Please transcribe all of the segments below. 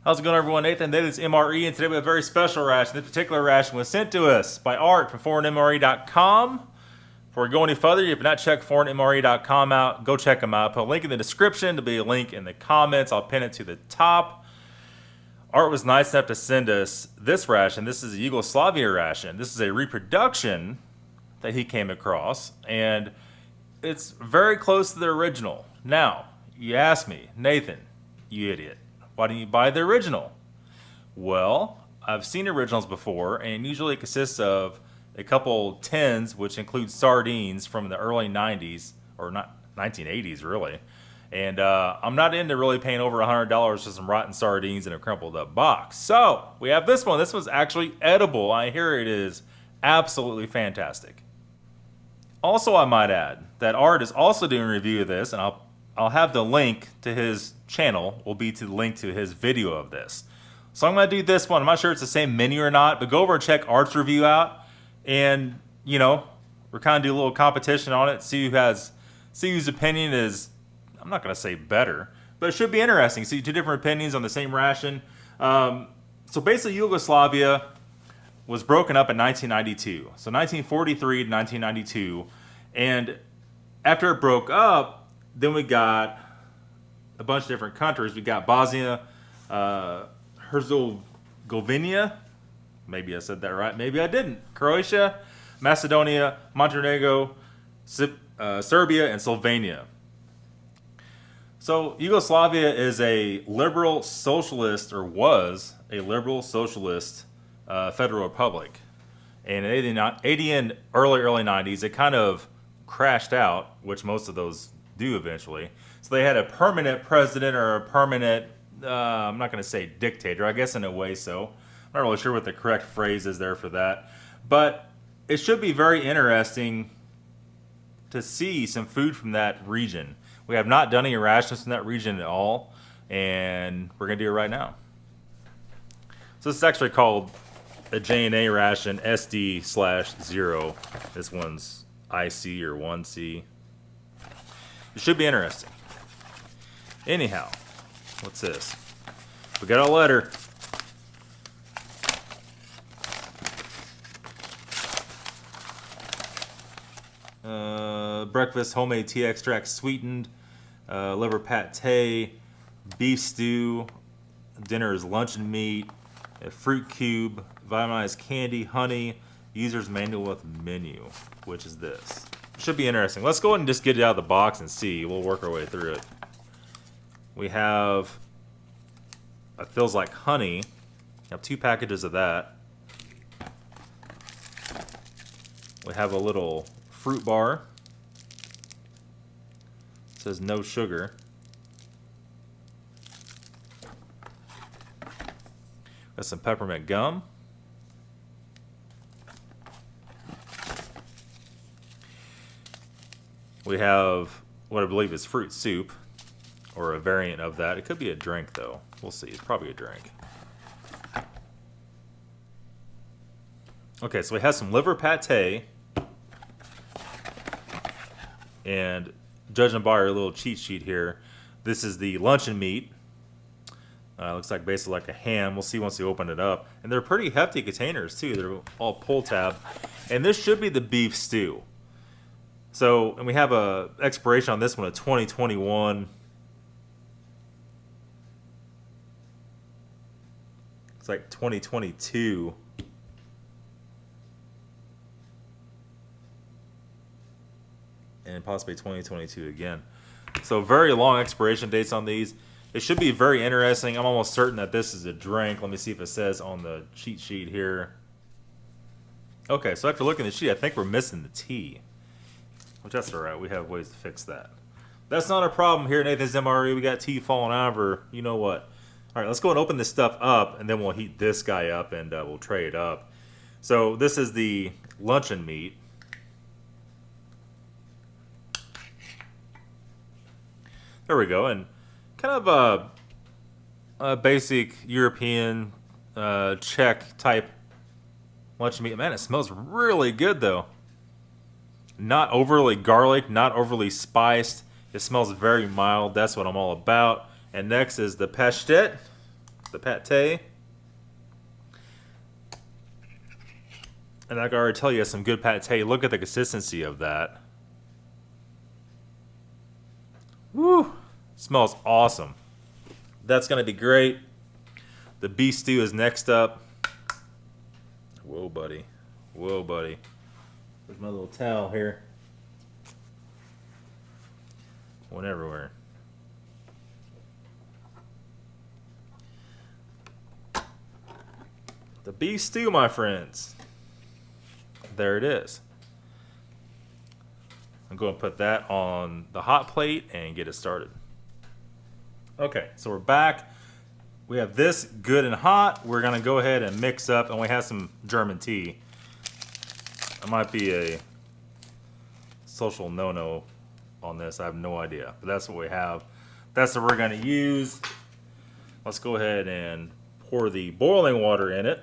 How's it going, everyone? Nathan, this is MRE, and today we have a very special ration. This particular ration was sent to us by Art from foreignmre.com. Before we go any further, if you've not checked foreignmre.com out, go check them out. Put a link in the description. There'll be a link in the comments. I'll pin it to the top. Art was nice enough to send us this ration. This is a Yugoslavia ration. This is a reproduction that he came across, and it's very close to the original. Now, you ask me, Nathan, you idiot, why didn't you buy the original? Well, I've seen originals before, and usually it consists of a couple tins, which include sardines from the early 90s, or not 1980s really. And I'm not into really paying over $100 for some rotten sardines in a crumpled up box. So we have this one. This one's actually edible. I hear it is absolutely fantastic. Also, I might add that Art is also doing a review of this, and I'll have the link to his channel will be to the link to his video of this. So I'm going to do this one. I'm not sure it's the same menu or not, but go over and check Art's review out, and you know, we're kind of do a little competition on it. See whose opinion is, I'm not going to say better, but it should be interesting. See two different opinions on the same ration. So basically, Yugoslavia was broken up in 1992. So 1943 to 1992, and after it broke up, then we got a bunch of different countries. We got Bosnia, Herzegovina, maybe I said that right, maybe I didn't. Croatia, Macedonia, Montenegro, Serbia, and Slovenia. So Yugoslavia is a liberal socialist, or was a liberal socialist federal republic. And in the 80 and early 90s, it kind of crashed out, which most of those do eventually. So they had a permanent president, or a permanent, I'm not going to say dictator, I guess in a way so. I'm not really sure what the correct phrase is there for that. But it should be very interesting to see some food from that region. We have not done any rations from that region at all, and we're going to do it right now. So this is actually called a J&A ration SD/0. This one's IC or 1C. It should be interesting. Anyhow, what's this? We got a letter. Breakfast, homemade tea extract, sweetened, liver pate, beef stew, dinner is luncheon meat, a fruit cube, vitaminized candy, honey, user's manual with menu, which is this. Should be interesting. Let's go ahead and just get it out of the box and see. We'll work our way through it. We have, it feels like honey. We have 2 packages of that. We have a little fruit bar. It says no sugar. Got some peppermint gum. We have what I believe is fruit soup, or a variant of that. It could be a drink, though. We'll see. It's probably a drink. Okay, so we have some liver pate. And judging by our little cheat sheet here, this is the luncheon meat. Looks like basically like a ham. We'll see once we open it up. And they're pretty hefty containers, too. They're all pull tab. And this should be the beef stew. So, and we have a expiration on this one of 2021. It's like 2022. And possibly 2022 again. So very long expiration dates on these. It should be very interesting. I'm almost certain that this is a drink. Let me see if it says on the cheat sheet here. Okay, so after looking at the sheet, I think we're missing the tea. Which that's alright, we have ways to fix that. That's not a problem here at Nathan's MRE. We got tea falling out of her, you know what. Alright, let's go and open this stuff up, and then we'll heat this guy up, and we'll tray it up. So this is the luncheon meat. There we go, and kind of a basic European Czech type luncheon meat. Man, it smells really good though. Not overly garlic, not overly spiced. It smells very mild. That's what I'm all about. And next is the pashtet. the pate. And I can already tell you some good pate. Look at the consistency of that. Woo! Smells awesome. That's going to be great. The beef stew is next up. Whoa, buddy. Whoa, buddy. There's my little towel here. Went everywhere. The beef stew, my friends. There it is. I'm going to put that on the hot plate and get it started. Okay, so we're back. We have this good and hot. We're going to go ahead and mix up, and we have some German tea. It might be a social no-no on this. I have no idea, but that's what we have. That's what we're going to use. Let's go ahead and pour the boiling water in it.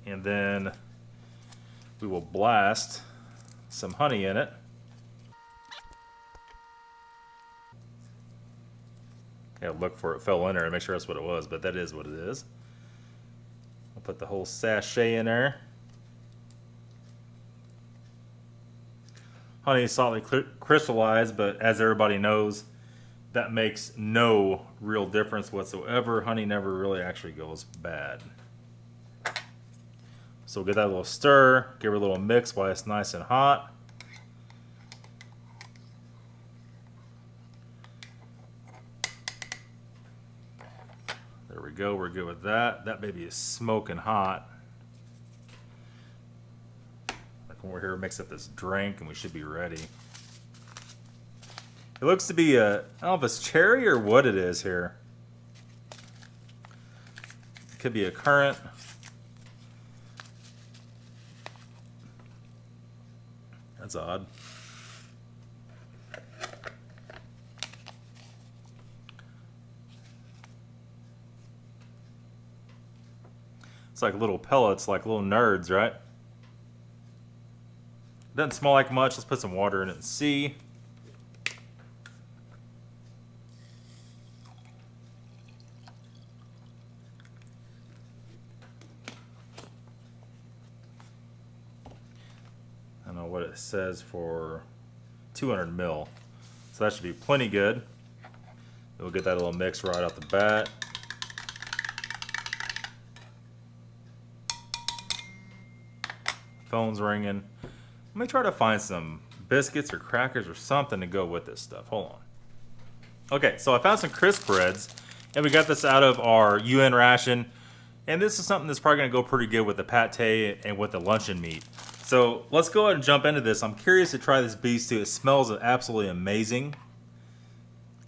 And then we will blast some honey in it. Yeah, look for it fell in there and make sure that's what it was, but that is what it is. I'll put the whole sachet in there. Honey is slightly crystallized, but as everybody knows, that makes no real difference whatsoever. Honey never really actually goes bad. So we'll get that little stir, give her a little mix while it's nice and hot. There we go, we're good with that. That baby is smoking hot. Like when we're here, mix up this drink and we should be ready. It looks to be a, I don't know if it's cherry or what it is here. It could be a currant. That's odd. It's like little pellets, like little nerds, right? Doesn't smell like much. Let's put some water in it and see. I don't know what it says for 200 mil. So that should be plenty good. We'll get that little mix right off the bat. Phone's ringing. Let me try to find some biscuits or crackers or something to go with this stuff. Hold on. Okay, so I found some crisp breads, and we got this out of our UN ration. And this is something that's probably going to go pretty good with the pate and with the luncheon meat. So let's go ahead and jump into this. I'm curious to try this beef stew. It smells absolutely amazing.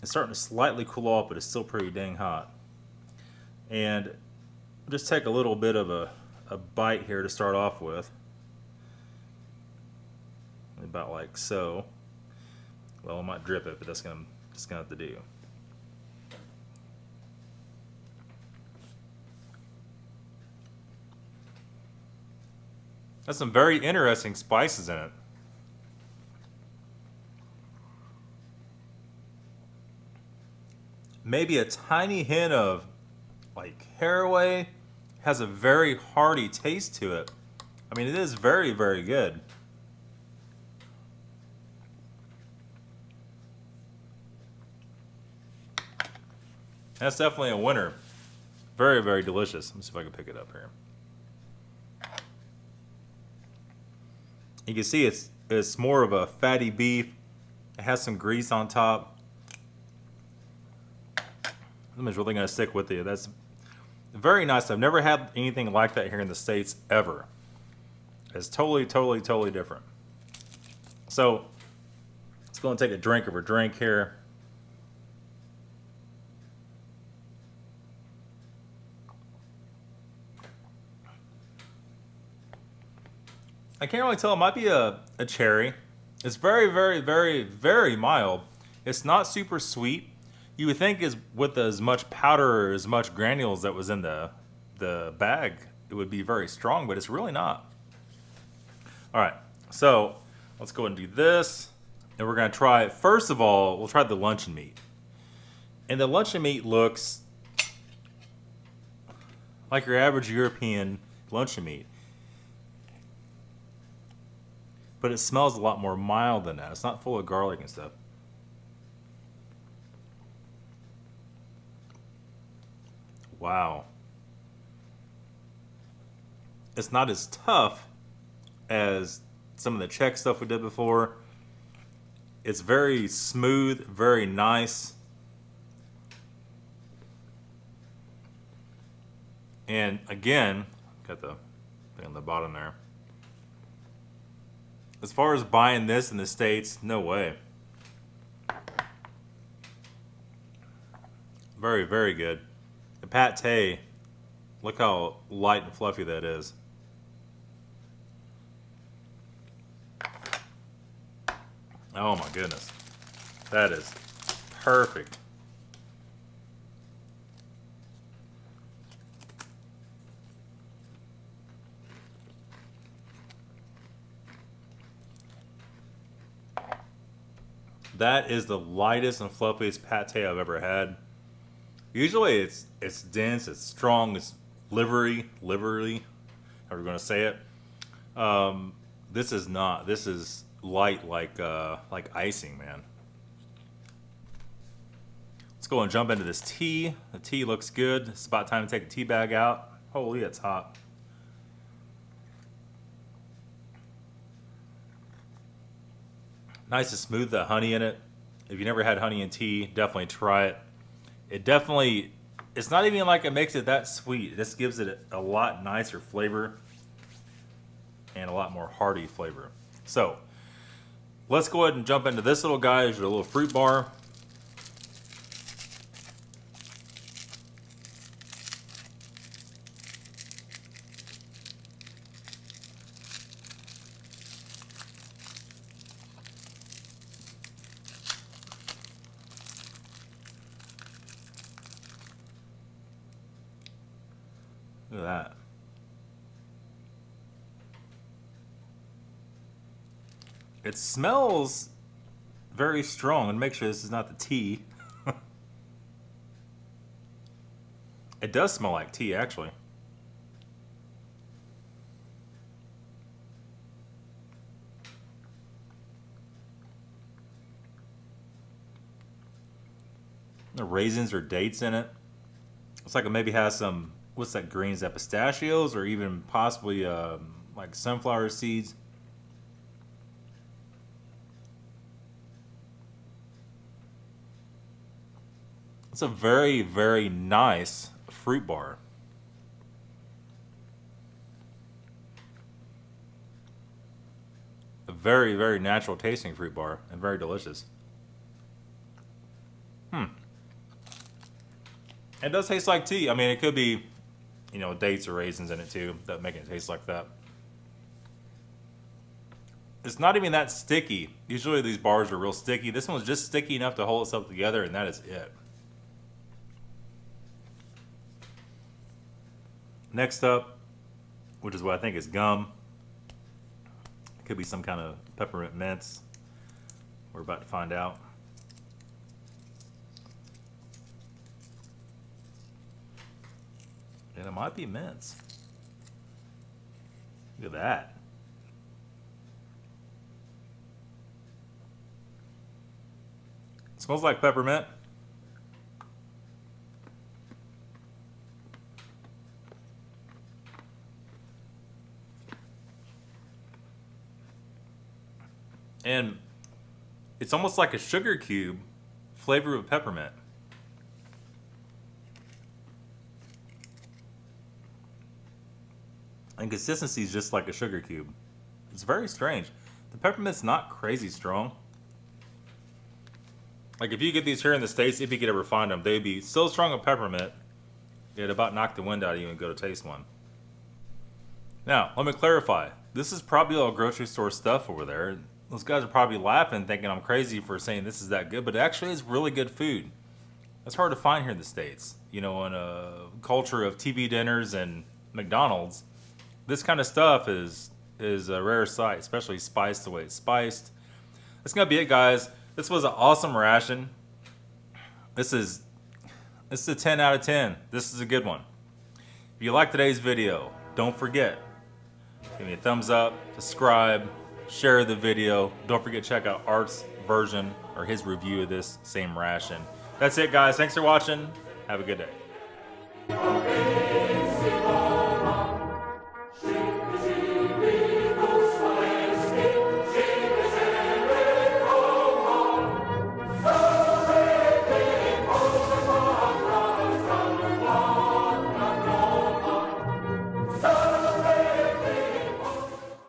It's starting to slightly cool off, but it's still pretty dang hot. And just take a little bit of a bite here to start off with. About like so. Well, I might drip it, but that's gonna have to do. That's some very interesting spices in it. Maybe a tiny hint of like caraway. Has a very hearty taste to it. I mean, it is very, very good. That's definitely a winner. Very, very delicious. Let me see if I can pick it up here. You can see it's more of a fatty beef. It has some grease on top. I'm just really going to stick with you. That's very nice. I've never had anything like that here in the States ever. It's totally, totally, totally different. So let's go and take a drink of our drink here. I can't really tell. It might be a cherry. It's very, very, very, very mild. It's not super sweet. You would think is with as much powder or as much granules that was in the bag, it would be very strong, but it's really not. All right, so let's go and do this. And we're going to try, first of all, we'll try the luncheon meat. And the luncheon meat looks like your average European luncheon meat. But it smells a lot more mild than that. It's not full of garlic and stuff. Wow. It's not as tough as some of the Czech stuff we did before. It's very smooth, very nice. And again, got the thing on the bottom there. As far as buying this in the States, no way. Very, very good. The pate, look how light and fluffy that is. Oh my goodness. That is perfect. That is the lightest and fluffiest pate I've ever had. Usually it's dense, it's strong, it's livery, however you're going to say it. This is not. This is light like icing, man. Let's go and jump into this tea. The tea looks good. It's about time to take the tea bag out. Holy, it's hot. Nice to smooth the honey in it. If you never had honey and tea, definitely try it. It's not even like it makes it that sweet. It just gives it a lot nicer flavor and a lot more hearty flavor. So, let's go ahead and jump into this little guy. It's a little fruit bar. Look at that. It smells very strong, and make sure this is not the tea. It does smell like tea, actually. The raisins or dates in it. Looks like it maybe has some, what's that green? Is that pistachios or even possibly like sunflower seeds? It's a very, very nice fruit bar. A very, very natural tasting fruit bar and very delicious. It does taste like tea. I mean, it could be, you know, dates or raisins in it too that make it taste like that. It's not even that sticky. Usually these bars are real sticky. This one's just sticky enough to hold itself together, and that is it. Next up, which is what I think is gum. It could be some kind of peppermint mints. We're about to find out. And it might be mints. Look at that. It smells like peppermint. And it's almost like a sugar cube flavored with peppermint. And consistency is just like a sugar cube. It's very strange. The peppermint's not crazy strong. Like if you get these here in the States, if you could ever find them, they'd be so strong with peppermint, it'd about knock the wind out of you and go to taste one. Now, let me clarify. This is probably all grocery store stuff over there. Those guys are probably laughing, thinking I'm crazy for saying this is that good, but it actually is really good food. That's hard to find here in the States. You know, in a culture of TV dinners and McDonald's, this kind of stuff is a rare sight, especially spiced the way it's spiced. That's gonna be it, guys. This was an awesome ration. This is a 10 out of 10. This is a good one. If you like today's video, don't forget, give me a thumbs up, subscribe, share the video. Don't forget to check out Art's version or his review of this same ration. That's it, guys. Thanks for watching. Have a good day.